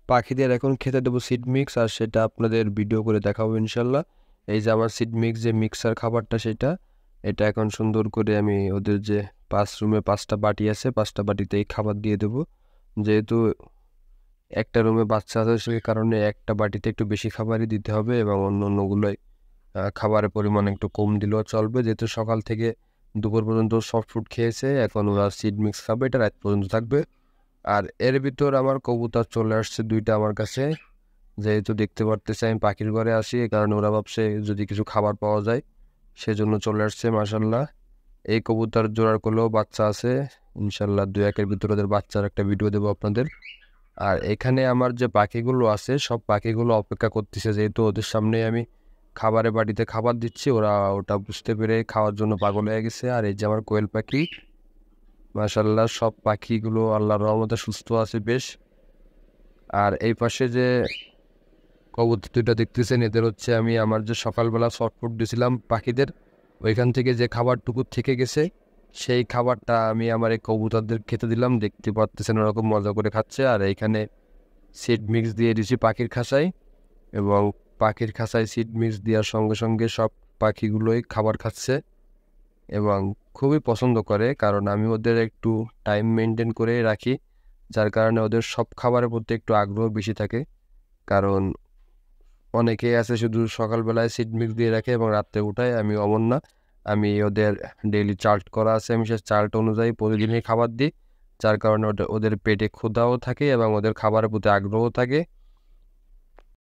পাখিদের এখন খেতে দেবো সিড মিক্স, আর সেটা আপনাদের ভিডিও করে দেখাবো ইনশাল্লাহ। এই যে আমার সিড মিক্স যে মিক্সার খাবারটা, এটা এখন সুন্দর করে আমি ওদের যে 5 রুমে 5টা বাটি আছে, 5টা বাটিতে এই খাবার দিয়ে দেবো। যেহেতু একটা রুমে বাচ্চা আছে, সেই কারণে একটা বাটিতে একটু বেশি খাবারই দিতে হবে, এবং অন্য অন্যগুলোয় খাবারের পরিমাণ একটু কম দিলেও চলবে। যেহেতু সকাল থেকে দুপুর পর্যন্ত সফট ফুড খেয়েছে, এখন ওরা সিড মিক্স খাবে, এটা রাত পর্যন্ত থাকবে। আর এর ভিতর আমার কবুতর চলে আসছে 2টা আমার কাছে। যেহেতু দেখতে পারতেছে আমি পাখির ঘরে আসি, এই কারণে ওরা ভাবছে যদি কিছু খাবার পাওয়া যায়, সেজন্য চলে আসছে। মাশাল্লাহ, এই কবুতর জোড়ার কোলেও বাচ্চা আছে। ইনশাল্লাহ 2-1-এর ভিতর ওদের বাচ্চার একটা ভিডিও দেবো আপনাদের। আর এখানে আমার যে পাখিগুলো আছে, সব পাখিগুলো অপেক্ষা করতেছে, যেহেতু ওদের সামনে আমি খাবারের বাটিতে খাবার দিচ্ছি, ওরা ওটা বুঝতে পেরে খাওয়ার জন্য পাগল হয়ে গেছে। আর এই যে আমার কোয়েল পাখি, মাশাল্লাহ সব পাখিগুলো আল্লাহর রহমতে সুস্থ আছে বেশ। আর এই পাশে যে কবুতর 2টা দেখতেছেন, এদের হচ্ছে আমি আমার যে সকালবেলা শর্ট ফুড দিয়েছিলাম পাখিদের, ওইখান থেকে যে খাবারটুকু থেকে গেছে, সেই খাবারটা আমি আমার এই কবুতরদের খেতে দিলাম। দেখতে পাচ্ছেন ওরকম মজা করে খাচ্ছে। আর এইখানে সিড মিক্স দিয়ে দিছি পাখির খাঁচায়, এবং পাখির খাঁচায় সিড মিক্স দেওয়ার সঙ্গে সঙ্গে সব পাখিগুলোই খাবার খাচ্ছে এবং খুবই পছন্দ করে, কারণ আমি ওদের একটু টাইম মেনটেন করে রাখি, যার কারণে ওদের সব খাবারের প্রতি একটু আগ্রহ বেশি থাকে। কারণ অনেকেই আছে শুধু সকালবেলায় সিড মিক্স দিয়ে রাখে এবং রাত্রে উঠায়, আমি অমন না। আমি ওদের ডেইলি চার্ট করা আছে, আমি সেই চার্ট অনুযায়ী প্রতিদিনই খাবার দিই, যার কারণে ওদের ওদের পেটে ক্ষুধাও থাকে এবং ওদের খাবারের প্রতি আগ্রহ থাকে।